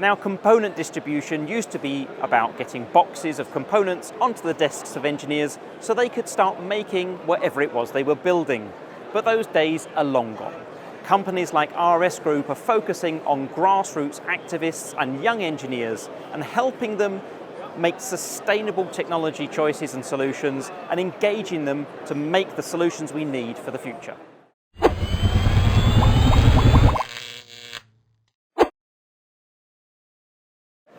Now, component distribution used to be about getting boxes of components onto the desks of engineers so they could start making whatever it was they were building. But those days are long gone. Companies like RS Group are focusing on grassroots activists and young engineers and helping them make sustainable technology choices and solutions and engaging them to make the solutions we need for the future.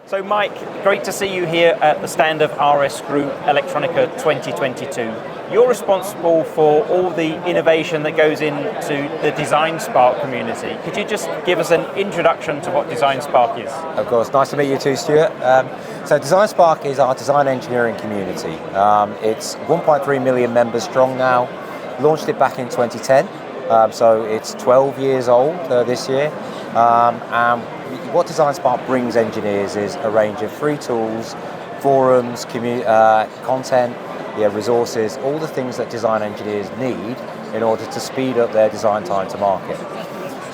So Mike, great to see you here at the stand of RS Group Electronica 2022. You're responsible for all the innovation that goes into the DesignSpark community. Could you just give us an introduction to what DesignSpark is? Of course, nice to meet you too, Stuart. So DesignSpark is our design engineering community. It's 1.3 million members strong now. Launched it back in 2010, so it's 12 years old this year. And what DesignSpark brings engineers is a range of free tools, forums, content, resources, all the things that design engineers need in order to speed up their design time to market.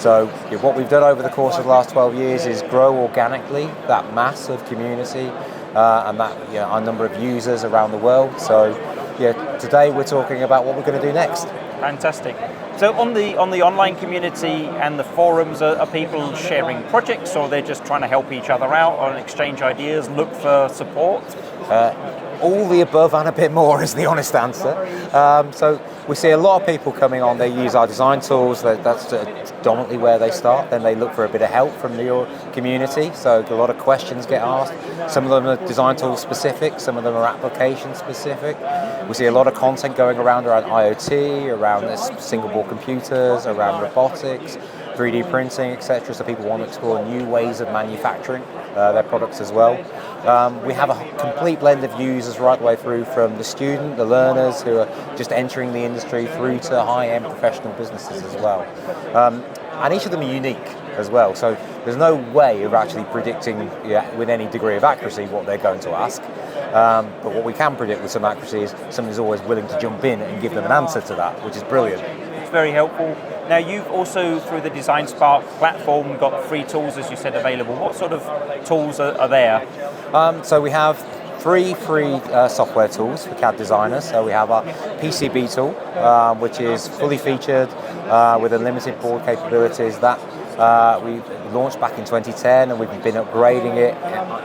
So what we've done over the course of the last 12 years is grow organically that massive community and that our number of users around the world. So today we're talking about what we're going to do next. Fantastic. So on the online community and the forums, are people sharing projects, or they're just trying to help each other out or exchange ideas, look for support? All the above and a bit more is the honest answer. So we see a lot of people coming on, they use our design tools, that's predominantly where they start, then they look for a bit of help from the community, so a lot of questions get asked. Some of them are design tool specific, some of them are application specific. We see a lot of content going around IoT, around single board computers, around robotics, 3D printing, etc. So people want to explore new ways of manufacturing their products as well. We have a complete blend of users right the way through from the student, the learners who are just entering the industry, through to high-end professional businesses as well. And each of them are unique as well, so there's no way of actually predicting with any degree of accuracy what they're going to ask. But what we can predict with some accuracy is somebody's always willing to jump in and give them an answer to that, which is brilliant. It's very helpful. Now, you've also, through the DesignSpark platform, got free tools, as you said, available. What sort of tools are there? So we have three free software tools for CAD designers. So we have our PCB tool, which is fully featured with unlimited board capabilities. That we launched back in 2010, and we've been upgrading it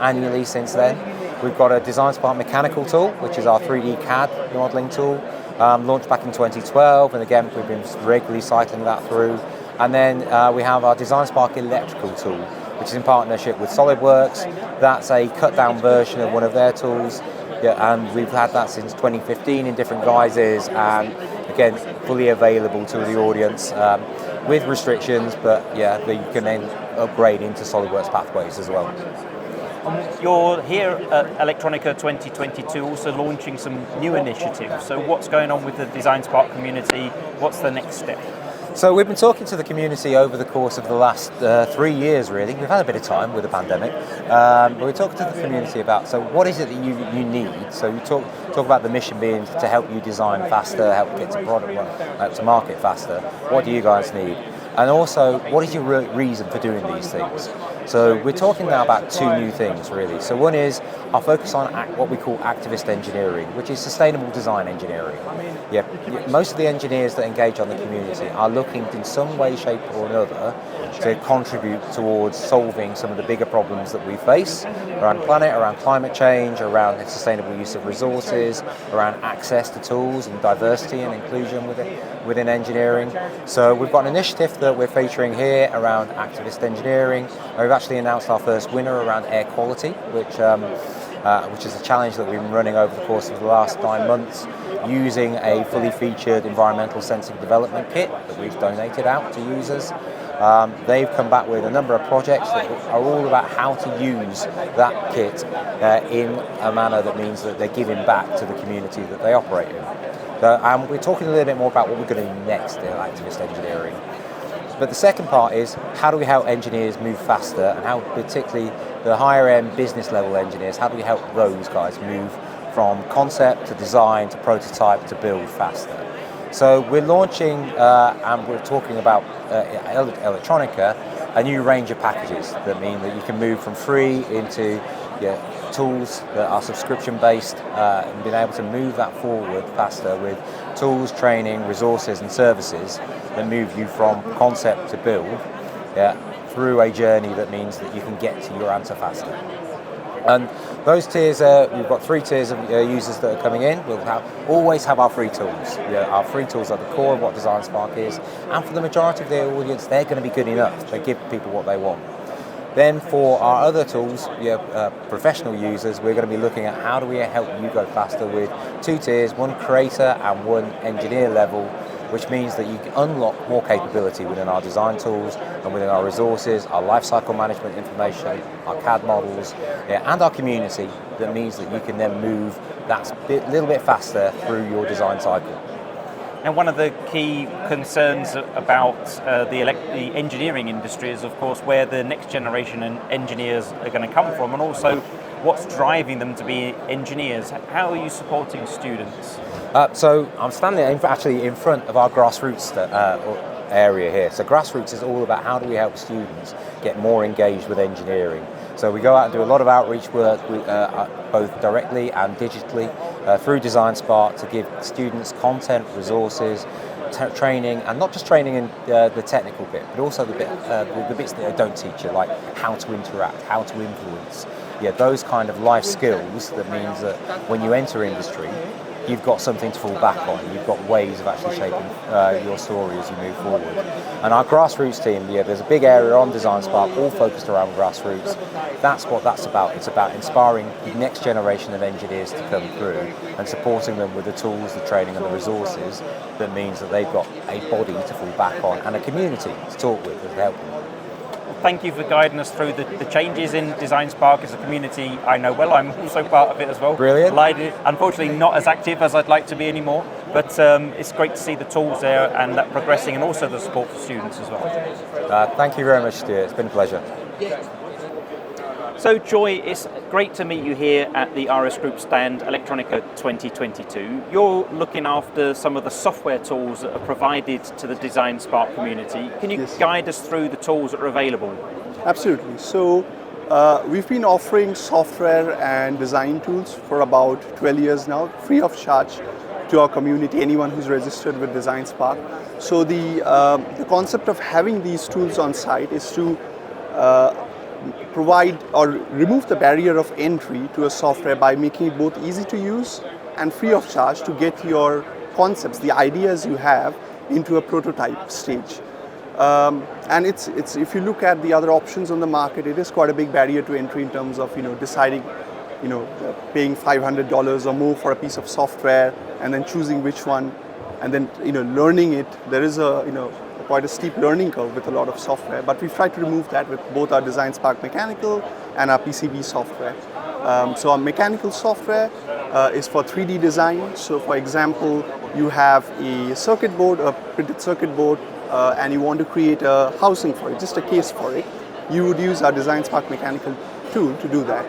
annually since then. We've got a DesignSpark mechanical tool, which is our 3D CAD modeling tool. Launched back in 2012, and again we've been regularly cycling that through. And then we have our DesignSpark electrical tool, which is in partnership with SolidWorks. That's a cut-down version of one of their tools, and we've had that since 2015 in different guises, and again fully available to the audience with restrictions, but you can then upgrade into SolidWorks pathways as well. You're here at Electronica 2022 also launching some new initiatives. So what's going on with the DesignSpark community? What's the next step? So we've been talking to the community over the course of the last 3 years really. We've had a bit of time with the pandemic, but we're talking to the community about, so what is it that you need? So you talk about the mission being to help you design faster, help get to product to market faster. What do you guys need? And also, what is your reason for doing these things? So we're talking now about two new things really. So one is our focus on what we call activist engineering, which is sustainable design engineering. Most of the engineers that engage on the community are looking in some way, shape or another to contribute towards solving some of the bigger problems that we face around planet, around climate change, around the sustainable use of resources, around access to tools and diversity and inclusion within engineering. So we've got an initiative that we're featuring here around activist engineering. We've actually announced our first winner around air quality, which is a challenge that we've been running over the course of the last 9 months, using a fully featured environmental sensing development kit that we've donated out to users. They've come back with a number of projects that are all about how to use that kit in a manner that means that they're giving back to the community that they operate in. And we're talking a little bit more about what we're going to do next in activist engineering. But the second part is, how do we help engineers move faster, and how particularly the higher end business level engineers, how do we help those guys move from concept to design to prototype to build faster? So we're launching, and we're talking about Elektronica, a new range of packages that mean that you can move from free into tools that are subscription based, and being able to move that forward faster with tools, training, resources and services that move you from concept to build, through a journey that means that you can get to your answer faster. And those tiers, we've got 3 tiers of users that are coming in. We'll always have our free tools. Our free tools are the core of what DesignSpark is, and for the majority of the audience, they're going to be good enough. They give people what they want. Then for our other tools, professional users, we're going to be looking at how do we help you go faster with 2 tiers, 1 creator and 1 engineer level, which means that you can unlock more capability within our design tools and within our resources, our lifecycle management information, our CAD models, and our community. That means that you can then move that little bit faster through your design cycle. And one of the key concerns about the engineering industry is, of course, where the next generation engineers are going to come from, and also what's driving them to be engineers. How are you supporting students? So I'm standing actually in front of our grassroots area here. So grassroots is all about how do we help students get more engaged with engineering. So we go out and do a lot of outreach work, both directly and digitally, through DesignSpark to give students content, resources, training, and not just training in the technical bit, but also the bits that they don't teach you, like how to interact, how to influence. Those kind of life skills that means that when you enter industry, you've got something to fall back on. You've got ways of actually shaping your story as you move forward. And our grassroots team, there's a big area on DesignSpark, all focused around grassroots. That's what that's about. It's about inspiring the next generation of engineers to come through and supporting them with the tools, the training and the resources that means that they've got a body to fall back on and a community to talk with to help them. Thank you for guiding us through the changes in DesignSpark as a community I know well. I'm also part of it as well. Brilliant. Unfortunately not as active as I'd like to be anymore, but it's great to see the tools there and that progressing, and also the support for students as well. Thank you very much, Stuart. It's been a pleasure. So Joy, it's great to meet you here at the RS Group stand, Electronica 2022. You're looking after some of the software tools that are provided to the DesignSpark community. Can you guide us through the tools that are available? Absolutely. So we've been offering software and design tools for about 12 years now, free of charge to our community, anyone who's registered with DesignSpark. So the concept of having these tools on site is to provide or remove the barrier of entry to a software by making it both easy to use and free of charge to get your concepts, the ideas you have, into a prototype stage. And it's if you look at the other options on the market, it is quite a big barrier to entry in terms of deciding, paying $500 or more for a piece of software and then choosing which one, and then learning it. There is quite a steep learning curve with a lot of software, but we've tried to remove that with both our DesignSpark Mechanical and our PCB software. So our mechanical software is for 3D design. So for example, you have a circuit board, a printed circuit board, and you want to create a housing for it, just a case for it. You would use our DesignSpark Mechanical tool to do that.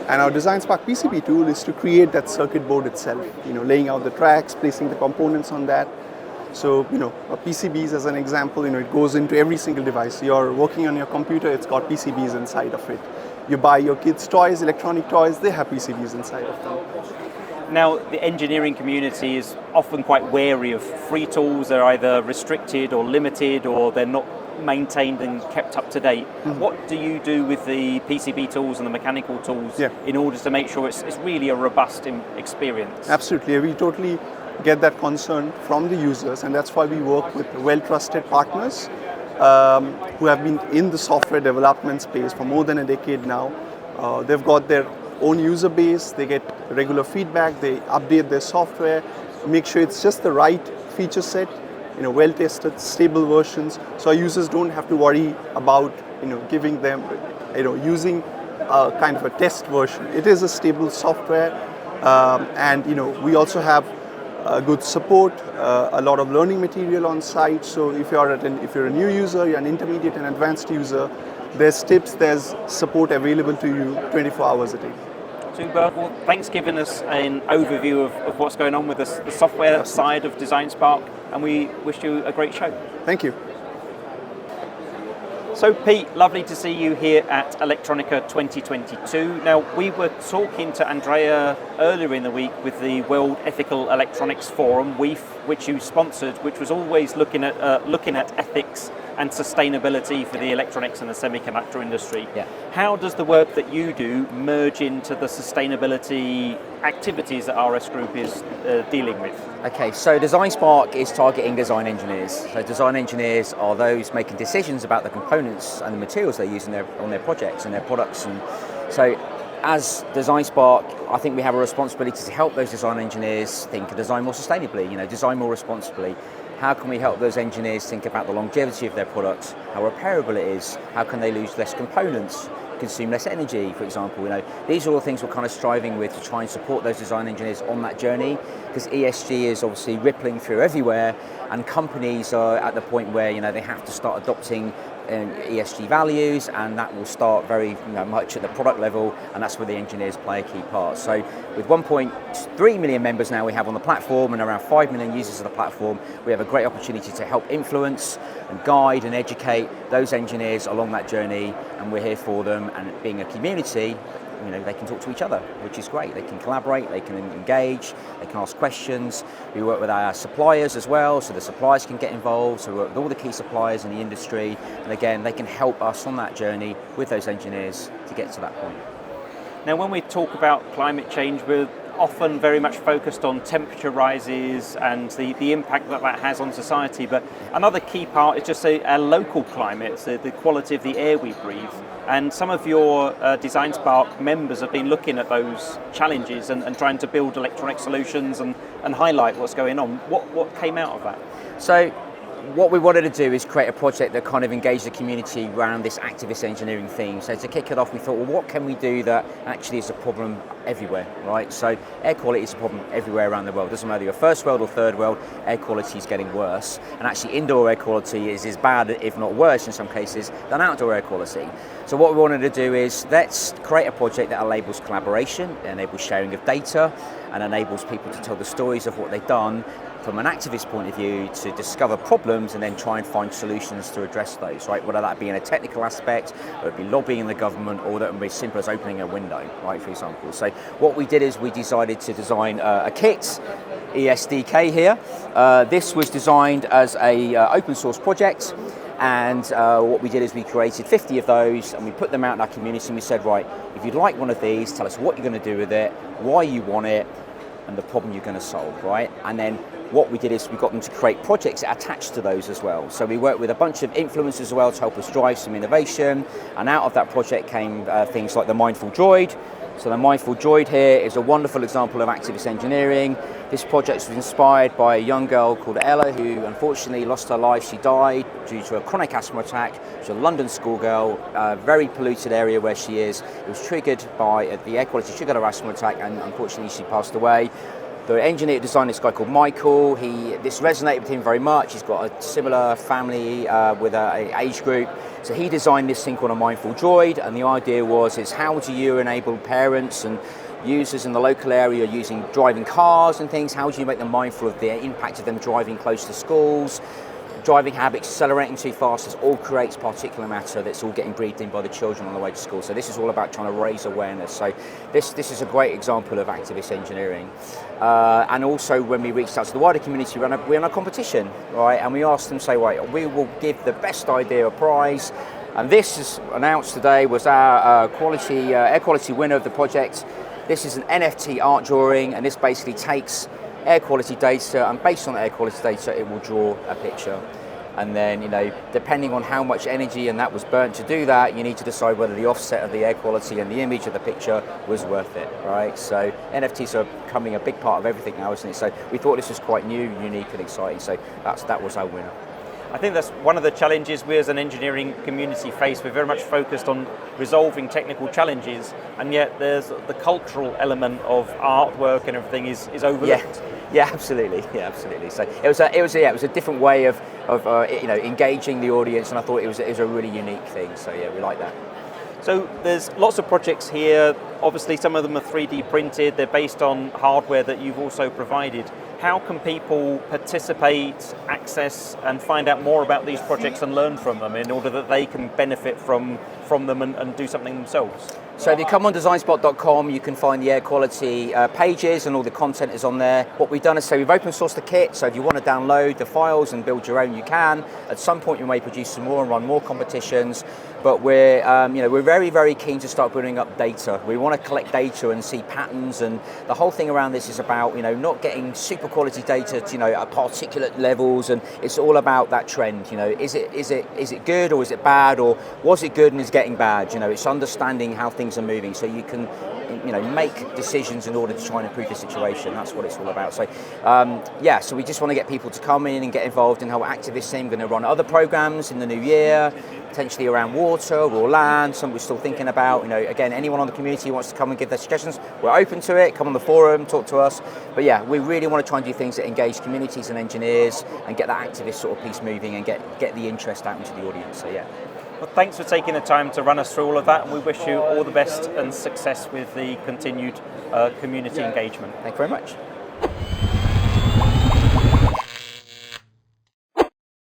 And our DesignSpark PCB tool is to create that circuit board itself, laying out the tracks, placing the components on that. So, PCBs as an example, it goes into every single device. You're working on your computer, it's got PCBs inside of it. You buy your kids' toys, electronic toys, they have PCBs inside of them. Now, the engineering community is often quite wary of free tools. They're either restricted or limited, or they're not maintained and kept up to date. Mm-hmm. What do you do with the PCB tools and the mechanical tools in order to make sure it's really a robust experience? Absolutely, we totally get that concern from the users, and that's why we work with well-trusted partners who have been in the software development space for more than a decade now. They've got their own user base, they get regular feedback, they update their software, make sure it's just the right feature set, well-tested, stable versions, so our users don't have to worry about giving them, using kind of a test version. It is a stable software, and we also have good support, a lot of learning material on site. So if you're a new user, you're an intermediate and advanced user, there's tips, there's support available to you 24 hours a day. Super. Well, thanks for giving us an overview of what's going on with the software side of DesignSpark, and we wish you a great show. Thank you. So Pete, lovely to see you here at Electronica 2022. Now, we were talking to Andrea earlier in the week with the World Ethical Electronics Forum, WEF, which you sponsored, which was always looking at ethics and sustainability for the electronics and the semiconductor industry. Yeah. How does the work that you do merge into the sustainability activities that RS Group is dealing with? Okay, so DesignSpark is targeting design engineers. So design engineers are those making decisions about the components and the materials they use on their projects and their products. And so as DesignSpark, I think we have a responsibility to help those design engineers think and design more sustainably, design more responsibly. How can we help those engineers think about the longevity of their products, how repairable it is, how can they lose less components, consume less energy, for example. These are all things we're kind of striving with to try and support those design engineers on that journey, because ESG is obviously rippling through everywhere, and companies are at the point where they have to start adopting ESG values, and that will start very much at the product level, and that's where the engineers play a key part. So with 1.3 million members now we have on the platform and around 5 million users of the platform, we have a great opportunity to help influence and guide and educate those engineers along that journey, and we're here for them. And being a community, they can talk to each other, which is great. They can collaborate, they can engage, they can ask questions. We work with our suppliers as well, so the suppliers can get involved. So we work with all the key suppliers in the industry, and again, they can help us on that journey with those engineers to get to that point. Now, when we talk about climate change, we're often very much focused on temperature rises and the impact that has on society, but another key part is just our local climate, so the quality of the air we breathe. And some of your DesignSpark members have been looking at those challenges and trying to build electronic solutions and highlight what's going on. What came out of that? So what we wanted to do is create a project that kind of engaged the community around this activist engineering theme. So to kick it off, we thought, well, what can we do that actually is a problem everywhere, right? So air quality is a problem everywhere around the world. Doesn't matter if you're first world or third world, air quality is getting worse. And actually indoor air quality is as bad, if not worse in some cases, than outdoor air quality. So what we wanted to do is let's create a project that enables collaboration, enables sharing of data, and enables people to tell the stories of what they've done from an activist point of view, to discover problems and then try and find solutions to address those, right? Whether that be in a technical aspect, or it be lobbying the government, or that would be as simple as opening a window, right, for example. So what we did is we decided to design a kit, ESDK here. This was designed as a open source project, and what we did is we created 50 of those and we put them out in our community, and we said, right, if you'd like one of these, tell us what you're going to do with it, why you want it, and the problem you're going to solve, right? And then what we did is we got them to create projects attached to those as well. So we worked with a bunch of influencers as well to help us drive some innovation, and out of that project came things like the Mindful Droid. So the Mindful Droid here is a wonderful example of activist engineering. This project was inspired by a young girl called Ella, who unfortunately lost her life. She died due to a chronic asthma attack. She's a London schoolgirl, a very polluted area where she is. It was triggered by the air quality, triggered her asthma attack, and unfortunately she passed away. The engineer designed this guy called Michael. This resonated with him very much. He's got a similar family with an age group. So he designed this thing called a Mindful Droid, and the idea is how do you enable parents and users in the local area using driving cars and things, how do you make them mindful of the impact of them driving close to schools, driving habits, accelerating too fast, this all creates particulate matter that's all getting breathed in by the children on the way to school. So this is all about trying to raise awareness. So this is a great example of activist engineering. And also when we reached out to the wider community, we ran a competition, right? And we asked them, say, right, we will give the best idea a prize. And this is announced today was our air quality winner of the project. This is an NFT art drawing, and this basically takes air quality data, and based on the air quality data, it will draw a picture. And then, depending on how much energy and that was burnt to do that, you need to decide whether the offset of the air quality and the image of the picture was worth it, right? So NFTs are becoming a big part of everything now, isn't it? So we thought this was quite new, unique, and exciting. So that was our winner. I think that's one of the challenges we as an engineering community face. We're very much focused on resolving technical challenges, and yet there's the cultural element of artwork and everything is overlooked. Yeah, absolutely. Yeah, absolutely. So it was a different way of engaging the audience, and I thought it was a really unique thing. So yeah, we like that. So there's lots of projects here. Obviously, some of them are 3D printed. They're based on hardware that you've also provided. how can people participate, access, and find out more about these projects and learn from them in order that they can benefit from them and do something themselves? So if you come on DesignSpark.com, you can find the air quality pages, and all the content is on there. What we've done is say we've open sourced the kit, so if you want to download the files and build your own, you can. At some point, you may produce some more and run more competitions. But we're very, very keen to start building up data. We want to collect data and see patterns, and the whole thing around this is about not getting super quality data to, at particulate levels, and it's all about that trend. Is it good or is it bad, or was it good and is getting bad? It's understanding how things are moving, so you can make decisions in order to try and improve the situation. That's what it's all about. So so we just want to get people to come in and get involved in how activists team going to run other programs in the new year, potentially around water or land, something we're still thinking about. Again, anyone on the community who wants to come and give their suggestions, we're open to it. Come on the forum, talk to us. But yeah, we really want to try and do things that engage communities and engineers and get that activist sort of piece moving and get the interest out into the audience. So yeah. Well, thanks for taking the time to run us through all of that, and we wish you all the best and success with the continued community engagement. Thank you very much.